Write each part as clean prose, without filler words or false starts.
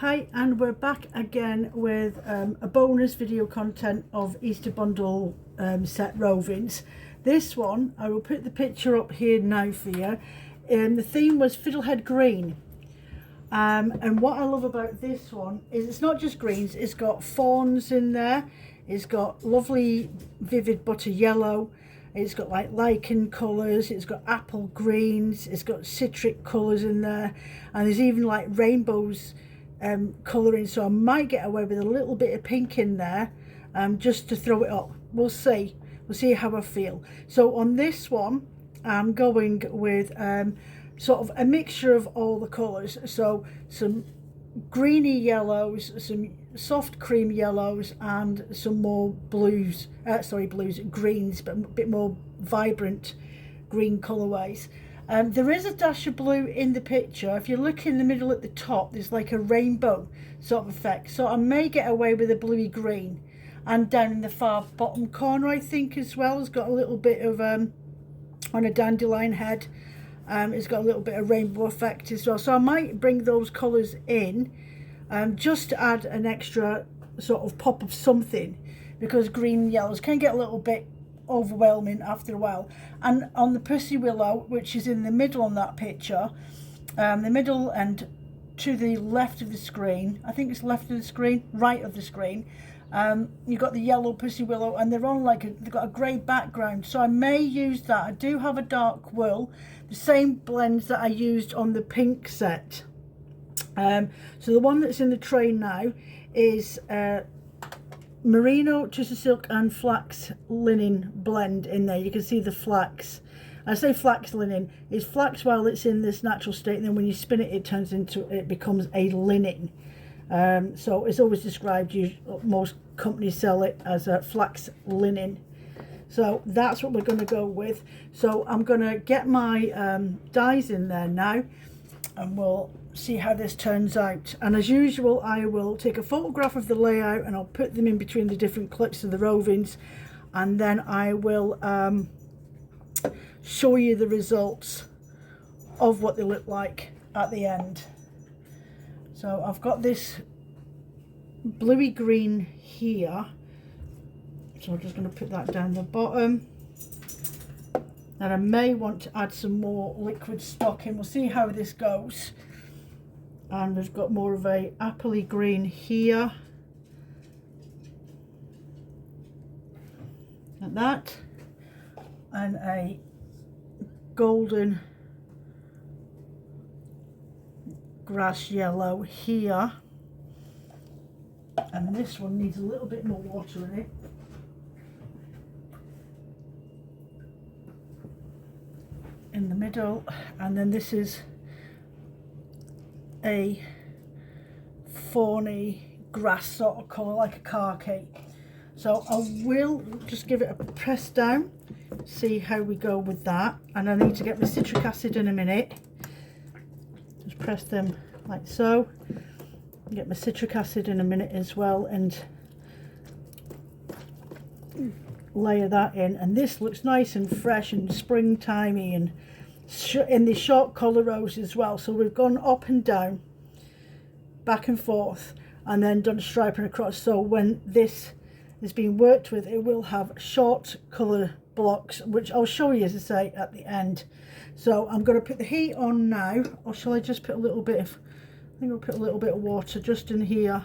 Hi, and we're back again with a bonus video content of Easter bundle set Rovings. This one, I will put the picture up here now for you. The theme was Fiddlehead green. And what I love about this one is it's not just greens, it's got fawns in there, it's got lovely vivid butter yellow, it's got like lichen colours, it's got apple greens, it's got citric colours in there, and there's even like rainbows colouring, so I might get away with a little bit of pink in there just to throw it up. We'll see how I feel. So on this one I'm going with sort of a mixture of all the colours, so some greeny yellows, some soft cream yellows, and some more greens, but a bit more vibrant green colourways. There is a dash of blue in the picture. If you look in the middle at the top, there's like a rainbow sort of effect, so I may get away with a bluey green. And down in the far bottom corner, I think as well, has got a little bit of on a dandelion head, it's got a little bit of rainbow effect as well, so I might bring those colours in just to add an extra sort of pop of something, because green and yellows can get a little bit overwhelming after a while. And on the pussy willow, which is in the middle on that picture, the middle and to the left of the screen, I think it's left of the screen, right of the screen, you've got the yellow pussy willow, and they're on like they've got a grey background, so I may use that. I do have a dark wool, the same blends that I used on the pink set. So the one that's in the tray now is merino, twisted silk and flax linen blend in there. You can see the flax. I say flax linen, it's flax while it's in this natural state, and then when you spin it, it becomes a linen. So it's always described, most companies sell it as a flax linen. So that's what we're going to go with. So I'm going to get my dyes in there now, and we'll see how this turns out. And as usual, I will take a photograph of the layout and I'll put them in between the different clips of the rovings, and then I will show you the results of what they look like at the end. So I've got this bluey green here, so I'm just going to put that down the bottom, and I may want to add some more liquid stock in. We'll see how this goes. And we've got more of a appley green here, like that, and a golden grass yellow here, and this one needs a little bit more water in it. In the middle, and then this is a fawny grass sort of colour, like a khaki. So I will just give it a press down, see how we go with that. And I need to get my citric acid in a minute. Just press them like so. Get my citric acid in a minute as well, and layer that in. And this looks nice and fresh and springtimey, and in the short colour rows as well. So we've gone up and down, back and forth, and then done striping across. So when this is being worked with, it will have short colour blocks, which I'll show you, as I say, at the end. So I'm going to put the heat on now, or shall I just put a little bit of, I think I'll put a little bit of water just in here,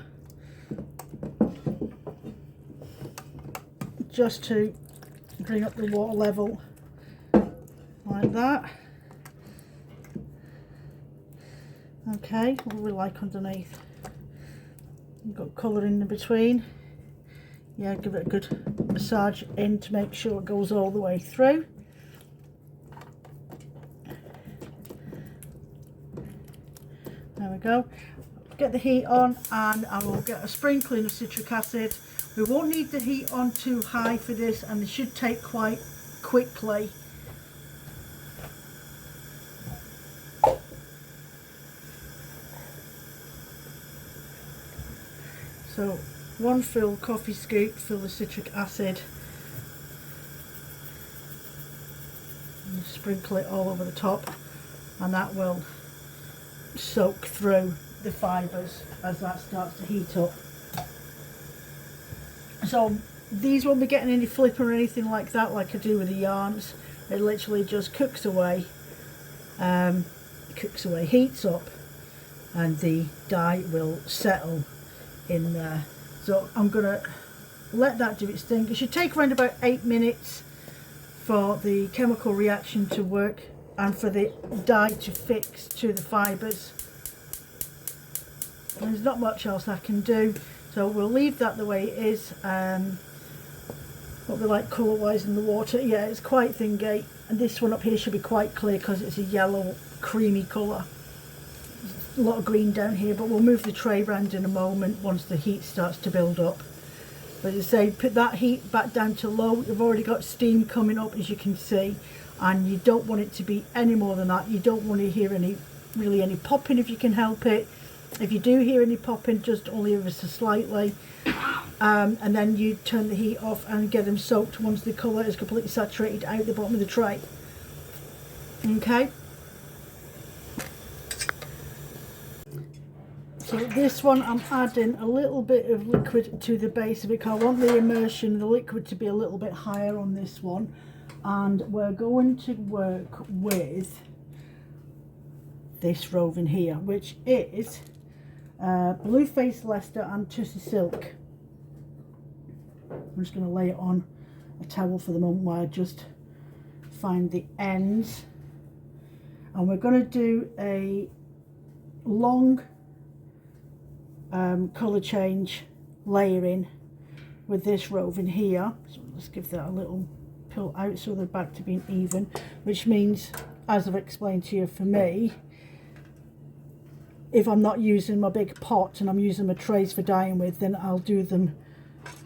just to bring up the water level like that. Okay, what do we like underneath? We've got colour in between. Yeah, give it a good massage in to make sure it goes all the way through. There we go. Get the heat on, and I will get a sprinkling of citric acid. We won't need the heat on too high for this, and it should take quite quickly. So one full coffee scoop full of citric acid, and sprinkle it all over the top, and that will soak through the fibres as that starts to heat up. So these won't be getting any flipping or anything like that, like I do with the yarns. It literally just cooks away, heats up, and the dye will settle in there. So I'm gonna let that do its thing. It should take around about 8 minutes for the chemical reaction to work and for the dye to fix to the fibres. And there's not much else I can do, so we'll leave that the way it is. What we like colour-wise in the water, yeah, it's quite thin gate, and this one up here should be quite clear because it's a yellow creamy colour. There's a lot of green down here, but we'll move the tray round in a moment once the heat starts to build up. But as I say, put that heat back down to low. You've already got steam coming up, as you can see, and you don't want it to be any more than that. You don't want to hear any popping if you can help it. If you do hear any popping, just only ever so slightly, and then you turn the heat off and get them soaked once the colour is completely saturated out the bottom of the tray. Okay, so this one I'm adding a little bit of liquid to the base of it because I want the immersion, the liquid, to be a little bit higher on this one, and we're going to work with this roving here, which is Blue Face Leicester and Tussie Silk. I'm just going to lay it on a towel for the moment while I just find the ends, and we're going to do a long colour change layering with this roving here. So let's give that a little pull out so they're back to being even, which means, as I've explained to you, for me, if I'm not using my big pot and I'm using my trays for dyeing with, then I'll do them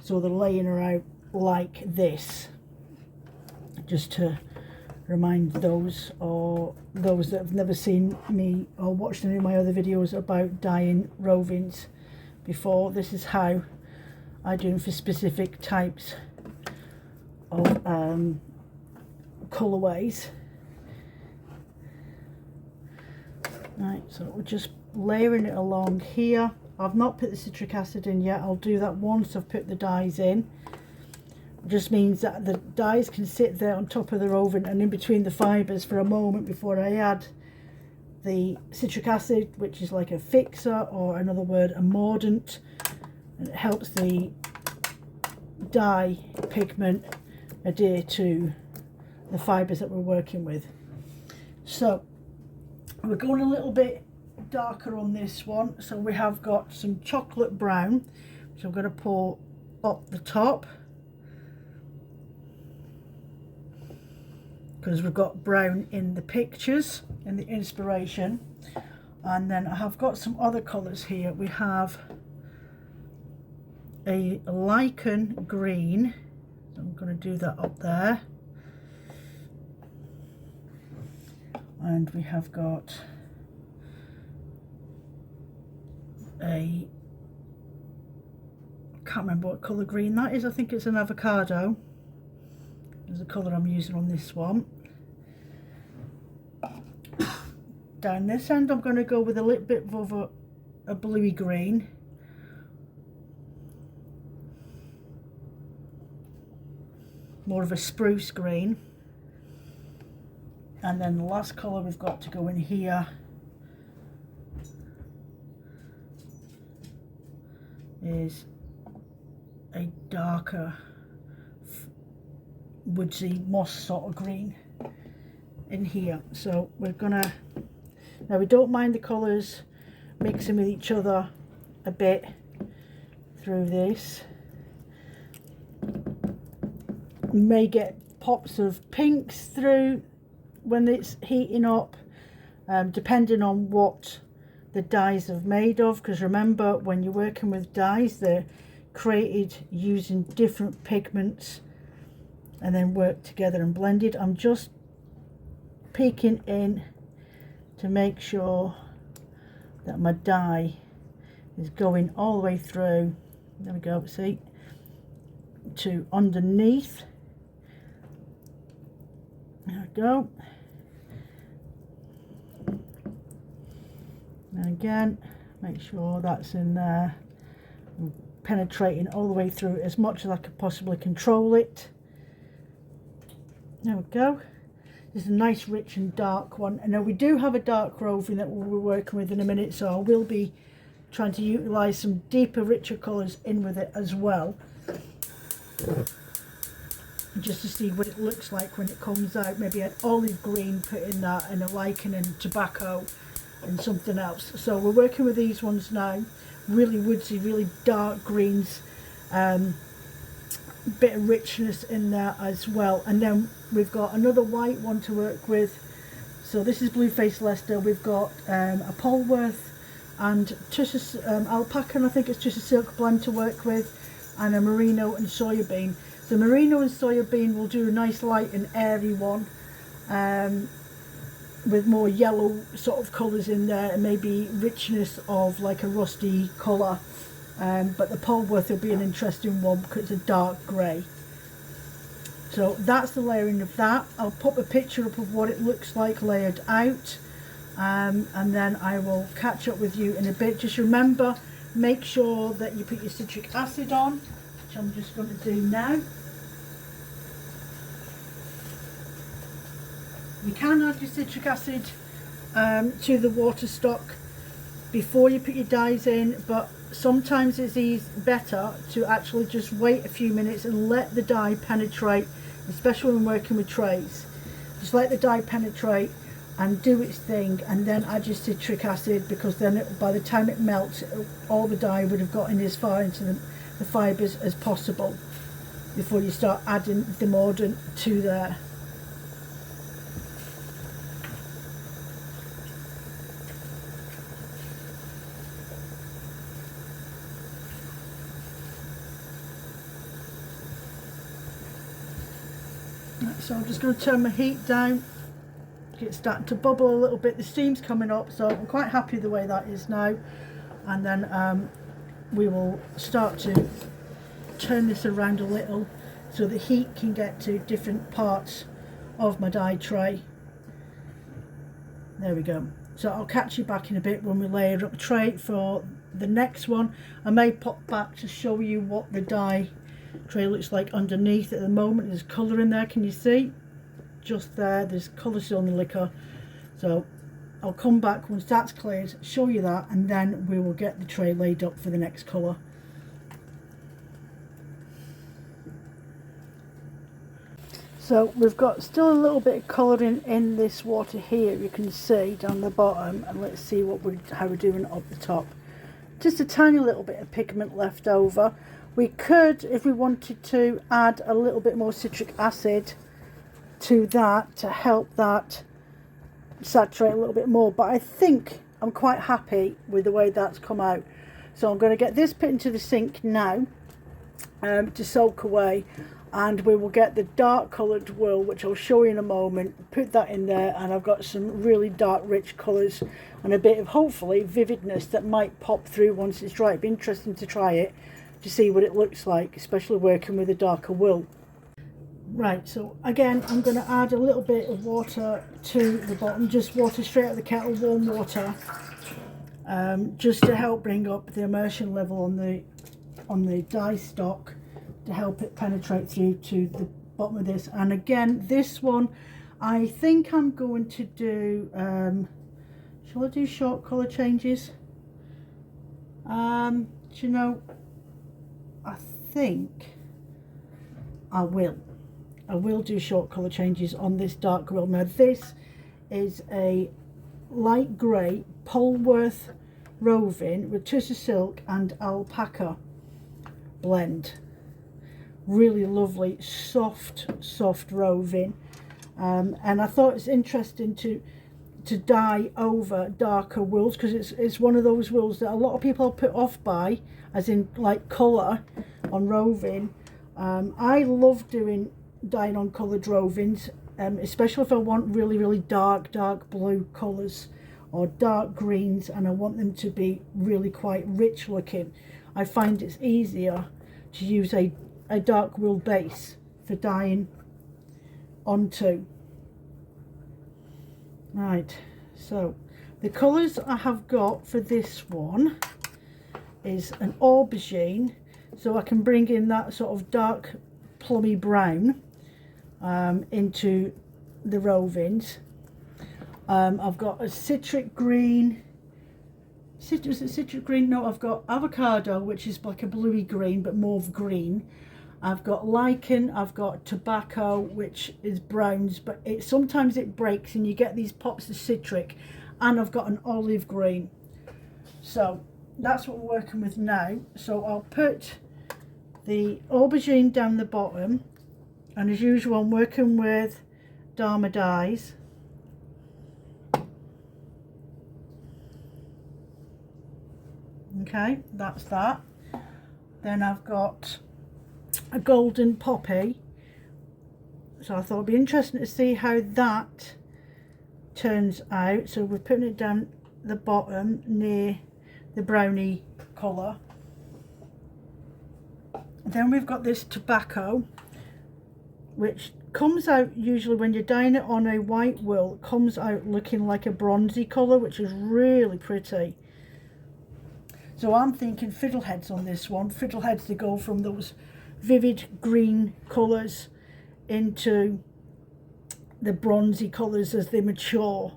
so they're laying out like this, just to remind those that have never seen me or watched any of my other videos about dyeing rovings before. This is how I do them for specific types of colourways. Right, so we're just layering it along here. I've not put the citric acid in yet. I'll do that once I've put the dyes in. It just means that the dyes can sit there on top of the roving and in between the fibres for a moment before I add the citric acid, which is like a fixer, or another word, a mordant, and it helps the dye pigment adhere to the fibres that we're working with. So we're going a little bit darker on this one, so we have got some chocolate brown, which I'm going to pour up the top because we've got brown in the pictures, in the inspiration. And then I have got some other colours here. We have a lichen green, so I'm going to do that up there, and we have got I can't remember what colour green that is. I think it's an avocado is the colour I'm using on this one. Down this end I'm going to go with a little bit of a bluey green, more of a spruce green, and then the last colour we've got to go in here is a darker woodsy moss sort of green in here. So we're gonna, now we don't mind the colours mixing with each other a bit through this. You may get pops of pinks through when it's heating up, depending on what the dyes are made of, because remember, when you're working with dyes, they're created using different pigments and then worked together and blended. I'm just peeking in to make sure that my dye is going all the way through. There we go, see, to underneath. There we go. And again, Make sure that's in there, and penetrating all the way through as much as I could possibly control it. There we go. This is a nice rich and dark one, and now we do have a dark roving that we'll be working with in a minute, so I will be trying to utilise some deeper, richer colours in with it as well, just to see what it looks like when it comes out. Maybe an olive green put in that, and a lichen and tobacco and something else. So we're working with these ones now, really woodsy, really dark greens, bit of richness in there as well. And then we've got another white one to work with. So this is Blueface Leicester. We've got a Polworth and alpaca, and I think it's just a silk blend to work with, and a merino and soybean. The merino and soybean will do a nice light and airy one, with more yellow sort of colours in there, and maybe richness of like a rusty colour. But the Polworth will be an interesting one because it's a dark grey. So that's the layering of that. I'll pop a picture up of what it looks like layered out, and then I will catch up with you in a bit. Just remember, make sure that you put your citric acid on, which I'm just going to do now. You can add your citric acid to the water stock before you put your dyes in, but sometimes it's better to actually just wait a few minutes and let the dye penetrate, especially when working with trays. Just let the dye penetrate and do its thing, and then add your citric acid, because then by the time it melts, all the dye would have gotten as far into the fibres as possible before you start adding the mordant to there. So I'm just going to turn my heat down. It's starting to bubble a little bit. The steam's coming up, so I'm quite happy the way that is now. And then we will start to turn this around a little so the heat can get to different parts of my dye tray. There we go. So I'll catch you back in a bit when we layer up the tray for the next one. I may pop back to show you what the dye tray looks like underneath. At the moment there's colour in there, can you see? Just there, there's colour still in the liquor. So I'll come back once that's cleared, show you that, and then we will get the tray laid up for the next colour. So we've got still a little bit of colouring in this water here, you can see down the bottom, and let's see how we're doing up the top. Just a tiny little bit of pigment left over. We could, if we wanted to, add a little bit more citric acid to that to help that saturate a little bit more, but I think I'm quite happy with the way that's come out. So I'm going to get this put into the sink now to soak away, and we will get the dark coloured wool, which I'll show you in a moment, put that in there, and I've got some really dark rich colours and a bit of hopefully vividness that might pop through once it's dry. It'd be interesting to try it to see what it looks like, especially working with a darker wool. Right, so again I'm going to add a little bit of water to the bottom, just water straight out of the kettle, warm water, just to help bring up the immersion level on the dye stock, to help it penetrate through to the bottom of this. And again, this one I think I'm going to do, shall I do short colour changes? Do you know, I think I will do short colour changes on this dark wool. Now this is a light grey Polworth roving with tussar silk and alpaca blend. Really lovely, soft roving, and I thought it's interesting to dye over darker wools, because it's one of those wools that a lot of people are put off by, as in like colour on roving. I love doing dyeing on coloured rovings, especially if I want really dark blue colours or dark greens, and I want them to be really quite rich looking. I find it's easier to use a dark wool base for dyeing onto. Right, so The colours I have got for this one is an aubergine, so I can bring in that sort of dark plummy brown into the Rovings. I've got a citric green, was it citric green? No, I've got avocado, which is like a bluey green but mauve green. I've got lichen, I've got tobacco, which is browns, but sometimes it breaks and you get these pops of citric, and I've got an olive green. So that's what we're working with now. So I'll put the aubergine down the bottom, and as usual I'm working with Dharma dyes. Okay, that's that. Then I've got a golden poppy, so I thought it'd be interesting to see how that turns out. So we're putting it down the bottom near the brownie colour. Then we've got this tobacco, which comes out usually when you're dyeing it on a white wool, it comes out looking like a bronzy colour, which is really pretty. So I'm thinking fiddleheads on this one. Fiddleheads, they go from those vivid green colours into the bronzy colours as they mature,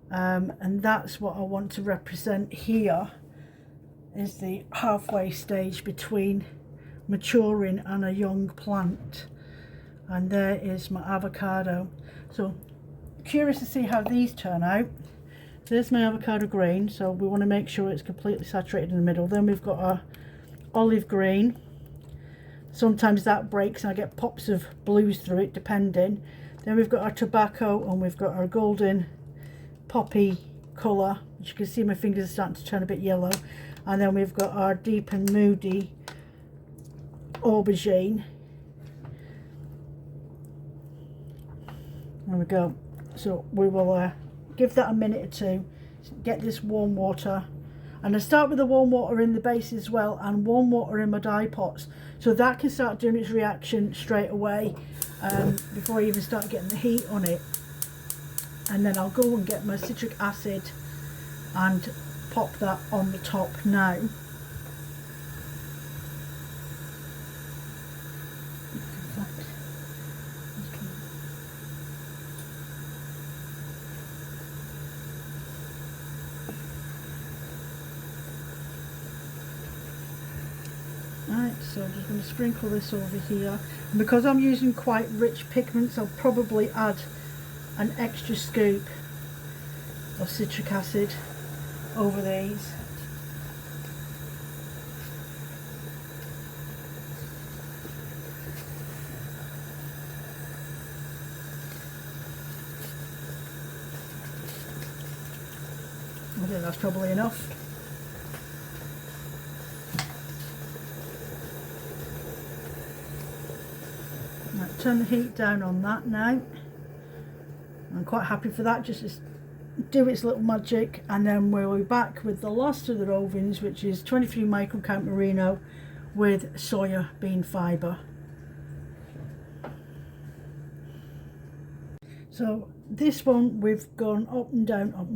and that's what I want to represent here, is the halfway stage between maturing and a young plant. And there is my avocado. So curious to see how these turn out. There's my avocado green, so we want to make sure it's completely saturated in the middle. Then we've got our olive green. Sometimes that breaks and I get pops of blues through it, depending. Then we've got our tobacco, and we've got our golden poppy colour, which you can see my fingers are starting to turn a bit yellow. And then we've got our deep and moody aubergine. There we go. So we will give that a minute or two, get this warm water, and I start with the warm water in the base as well, and warm water in my dye pots, so that can start doing its reaction straight away before I even start getting the heat on it. And then I'll go and get my citric acid and pop that on the top now. Right, so I'm just going to sprinkle this over here, and because I'm using quite rich pigments, I'll probably add an extra scoop of citric acid over these. I think that's probably enough. Right, turn the heat down on that now. I'm quite happy for that, just to do its little magic, and then we'll be back with the last of the Rovings, which is 23 microcount merino with soya bean fibre. So this one we've gone up and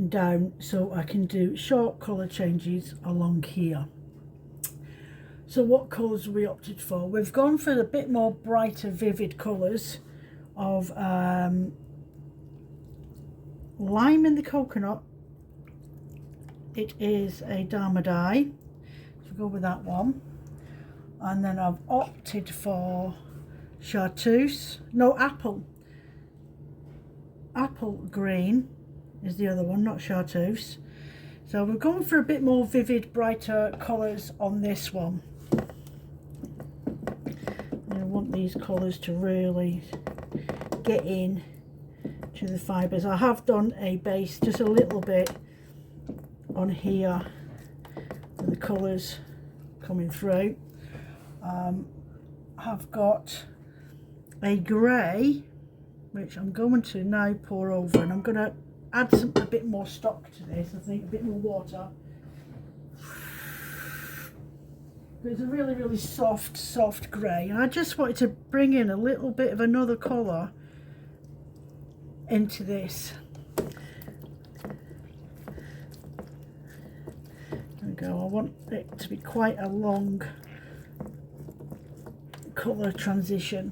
down, so I can do short colour changes along here. So what colours we opted for? We've gone for a bit more brighter, vivid colours of lime in the coconut. It is a Dharma dye, so we'll go with that one. And then I've opted for chartreuse, no, apple green is the other one, not chartreuse. So we're going for a bit more vivid, brighter colours on this one. And I want these colours to really get in to the fibres. I have done a base just a little bit on here with the colours coming through. I've got a grey, which I'm going to now pour over, and I'm going to add a bit more stock to this, I think, a bit more water. It's a really, really soft grey, and I just wanted to bring in a little bit of another colour into this. go. I want it to be quite a long colour transition.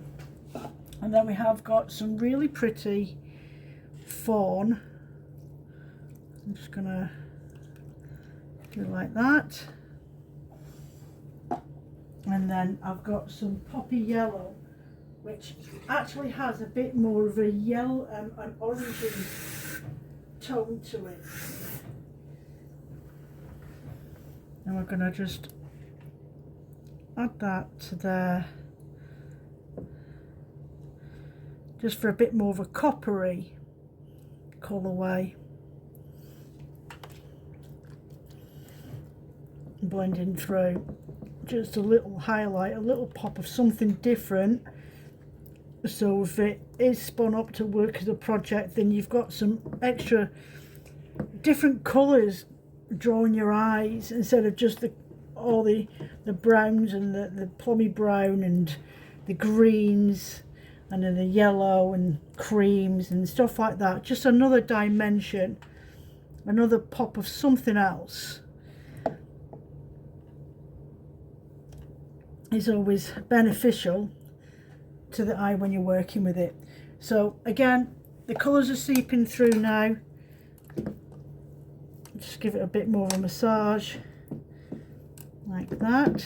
And then we have got some really pretty fawn. I'm just gonna do it like that. And then I've got some poppy yellow, which actually has a bit more of a yellow, an orangey tone to it. And we're gonna just add that to there, just for a bit more of a coppery colourway. Blending through, just a little highlight, a little pop of something different, so if it is spun up to work as a project, then you've got some extra different colours drawing your eyes, instead of just all the browns and the plummy brown and the greens and then the yellow and creams and stuff like that. Just another dimension, another pop of something else is always beneficial to the eye when you're working with it. So again, the colours are seeping through now. Just give it a bit more of a massage like that.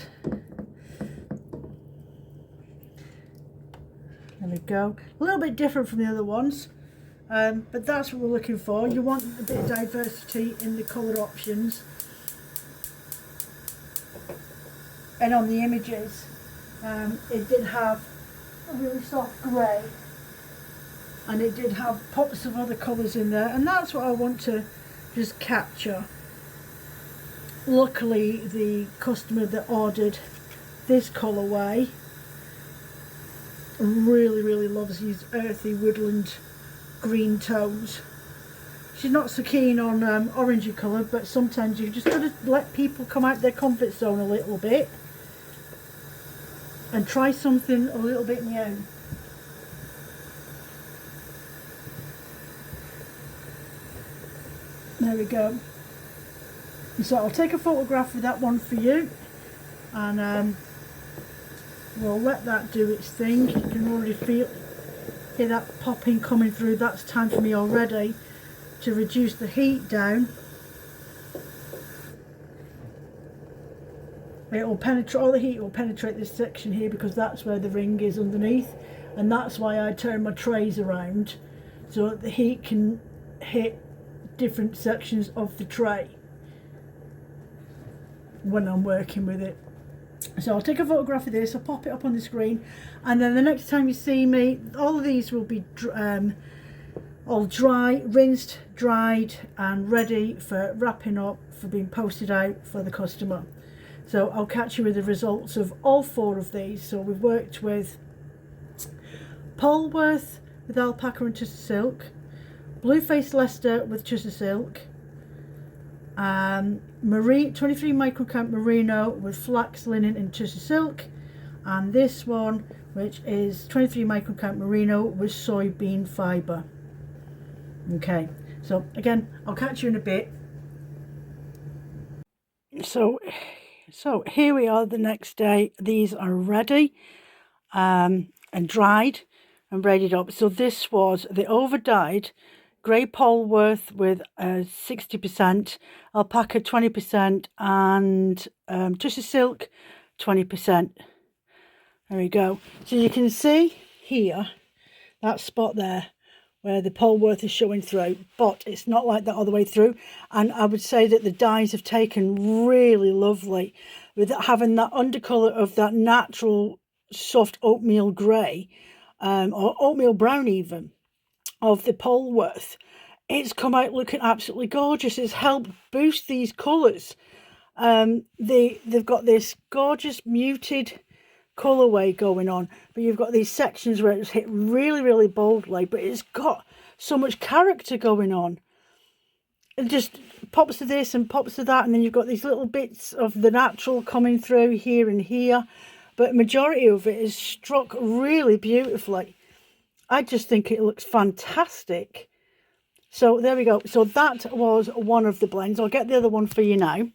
There we go. A little bit different from the other ones, but that's what we're looking for. You want a bit of diversity in the colour options. And on the images, it did have a really soft grey, and it did have pops of other colours in there, and that's what I want to just capture. Luckily, the customer that ordered this colourway really loves these earthy woodland green tones. She's not so keen on orangey colour, but sometimes you've just got to let people come out their comfort zone a little bit and try something a little bit new. There we go. So I'll take a photograph of that one for you, and we'll let that do its thing. You can already hear that popping coming through. That's time for me already to reduce the heat down. It will penetrate, all the heat will penetrate this section here, because that's where the ring is underneath, and that's why I turn my trays around so that the heat can hit different sections of the tray when I'm working with it. So I'll take a photograph of this, I'll pop it up on the screen, and then the next time you see me, all of these will be all dry, rinsed, dried and ready for wrapping up, for being posted out for the customer. So I'll catch you with the results of all 4 of these. So we've worked with Polworth with alpaca and tussar silk, Blueface Leicester with tussar silk, 23 microcount merino with flax, linen and tussar silk, and this one, which is 23 microcount merino with soybean fibre. Okay, so again, I'll catch you in a bit. So here we are the next day. These are ready and dried and braided up. So this was the over dyed grey Polworth with 60%, alpaca 20% and tussar silk 20%. There we go. So you can see here, that spot there where the Polworth is showing through, but it's not like that all the way through. And I would say that the dyes have taken really lovely with having that undercolour of that natural soft oatmeal grey, or oatmeal brown even, of the Polworth. It's come out looking absolutely gorgeous. It's helped boost these colours. They've got this gorgeous muted colourway going on, but you've got these sections where it's hit really boldly, but it's got so much character going on. It just pops to this and pops to that, and then you've got these little bits of the natural coming through here and here, but majority of it is struck really beautifully. I just think it looks fantastic. So there we go. So that was one of the blends. I'll get the other one for you now.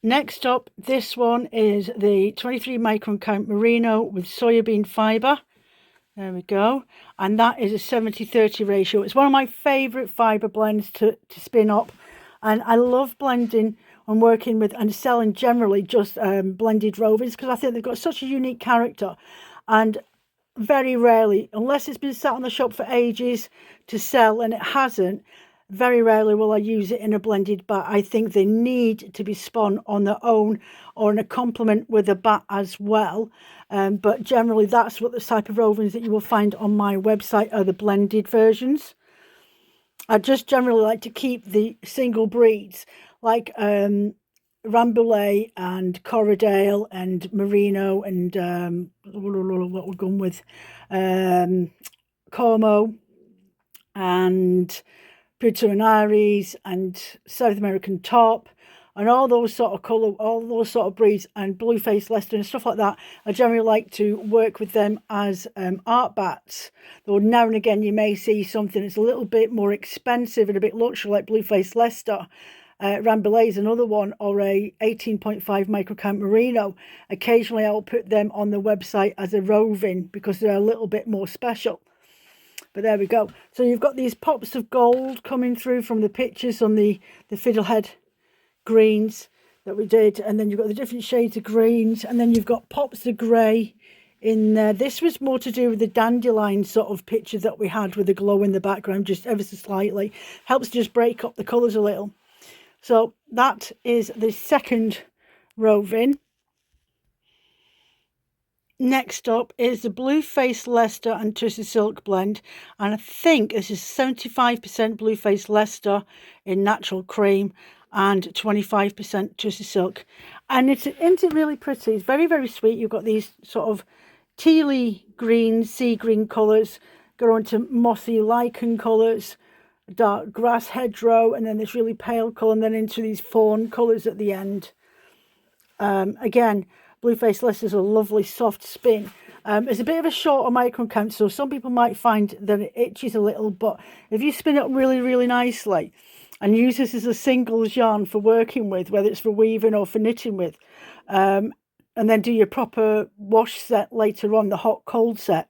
Next up, this one is the 23 micron count merino with soybean fibre. There we go. And that is a 70-30 ratio. It's one of my favourite fibre blends to spin up. And I love blending and working with and selling generally just blended rovings, because I think they've got such a unique character. And very rarely, unless it's been sat on the shop for ages to sell, and it hasn't, very rarely will I use it in a blended bat. I think they need to be spun on their own or in a complement with a bat as well. But generally, that's what the type of rovings that you will find on my website are the blended versions. I just generally like to keep the single breeds like Rambouillet and Corriedale and Merino and what we're going with, Como and Puerto and Iris and South American Top and all those sort of colour, all those sort of breeds, and Blueface Leicester and stuff like that. I generally like to work with them as art bats. Though now and again you may see something that's a little bit more expensive and a bit luxury like Blueface Leicester. Rambouillet is another one, or a 18.5 microcount merino. Occasionally I'll put them on the website as a roving because they're a little bit more special. But there we go. So you've got these pops of gold coming through from the pictures on the Fiddlehead greens that we did. And then you've got the different shades of greens. And then you've got pops of grey in there. This was more to do with the dandelion sort of picture that we had with the glow in the background, just ever so slightly. Helps just break up the colours a little. So that is the second roving. Next up is the Blueface Leicester and Tussey Silk blend, and I think this is 75% Blueface Leicester in natural cream and 25% Tussey Silk, and isn't it really pretty? It's very, very sweet. You've got these sort of tealy green, sea green colours go on to mossy lichen colours, dark grass hedgerow, and then this really pale colour, and then into these fawn colours at the end. Again, Blueface Leicester is a lovely soft spin. It's a bit of a shorter micron count, so some people might find that it itches a little, but if you spin it up really, really nicely and use this as a singles yarn for working with, whether it's for weaving or for knitting with, and then do your proper wash set later on, the hot cold set,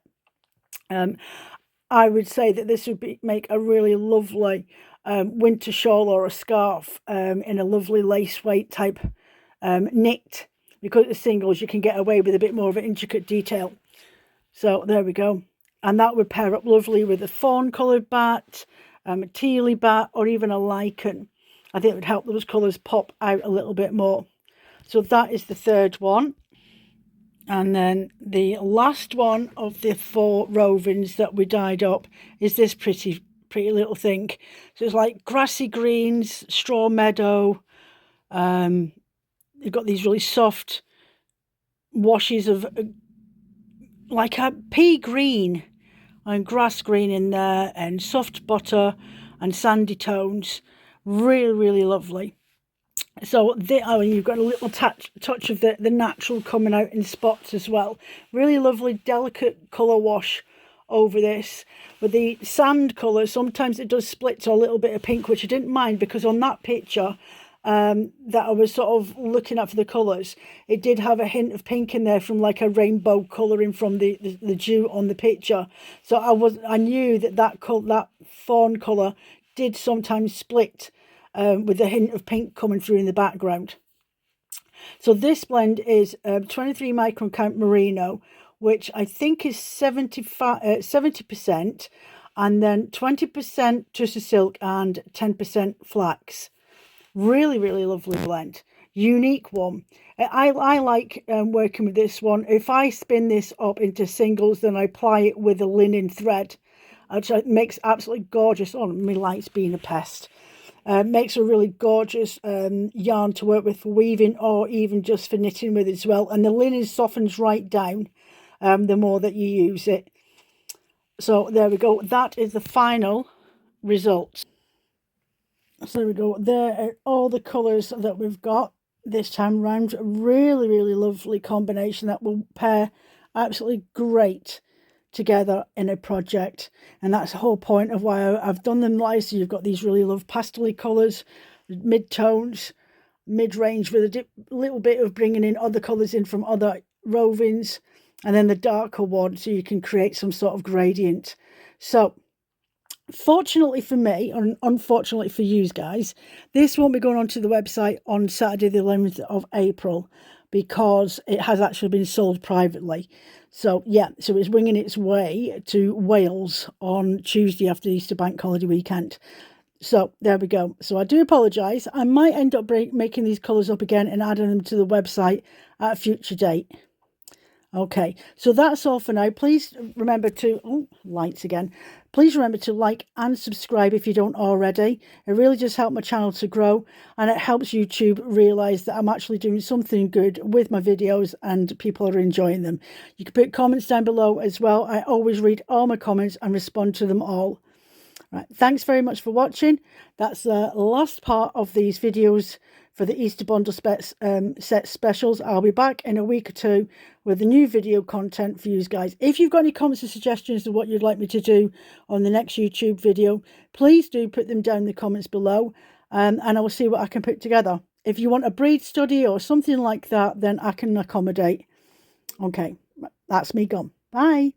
I would say that this would make a really lovely winter shawl or a scarf in a lovely lace weight type knit. Because it's singles, you can get away with a bit more of an intricate detail. So there we go. And that would pair up lovely with a fawn coloured bat, a tealy bat, or even a lichen. I think it would help those colours pop out a little bit more. So that is the third one. And then the last one of the 4 rovings that we dyed up is this pretty little thing. So it's like grassy greens, straw meadow. You've got these really soft washes of like a pea green and grass green in there, and soft butter and sandy tones. Really, really lovely. So you've got a little touch of the natural coming out in spots as well. Really lovely, delicate colour wash over this. With the sand colour, sometimes it does split to a little bit of pink, which I didn't mind, because on that picture that I was sort of looking at for the colours, it did have a hint of pink in there from like a rainbow colouring from the dew on the picture. So I knew that fawn colour did sometimes split with a hint of pink coming through in the background. So this blend is 23 micron count merino, which I think is 70%, and then 20% Tussey Silk and 10% flax. Really, really lovely blend. Unique one. I like working with this one. If I spin this up into singles, then I apply it with a linen thread, which makes absolutely gorgeous. Oh, my light's being a pest. Makes a really gorgeous yarn to work with for weaving, or even just for knitting with as well. And the linen softens right down the more that you use it. So there we go. That is the final result. So there we go. There are all the colours that we've got this time round. A really, really lovely combination that will pair absolutely great together in a project. And that's the whole point of why I've done them like so. You've got these really lovely pastel colours, mid-tones, mid-range with a little bit of bringing in other colours in from other rovings, and then the darker one so you can create some sort of gradient. So fortunately for me, and unfortunately for you guys, this won't be going onto the website on Saturday the 11th of April because it has actually been sold privately. So yeah, so it's winging its way to Wales on Tuesday after the Easter bank holiday weekend. So there we go. So I do apologise. I might end up making these colours up again and adding them to the website at a future date. Okay, so that's all for now. Please remember to, lights again. Please remember to like and subscribe if you don't already. It really does help my channel to grow, and it helps YouTube realise that I'm actually doing something good with my videos and people are enjoying them. You can put comments down below as well. I always read all my comments and respond to them all. Right, thanks very much for watching. That's the last part of these videos for the Easter bundle set specials. I'll be back in a week or two with the new video content for you guys. If you've got any comments or suggestions of what you'd like me to do on the next YouTube video, please do put them down in the comments below, and I will see what I can put together. If you want a breed study or something like that, then I can accommodate. Okay, that's me gone. Bye.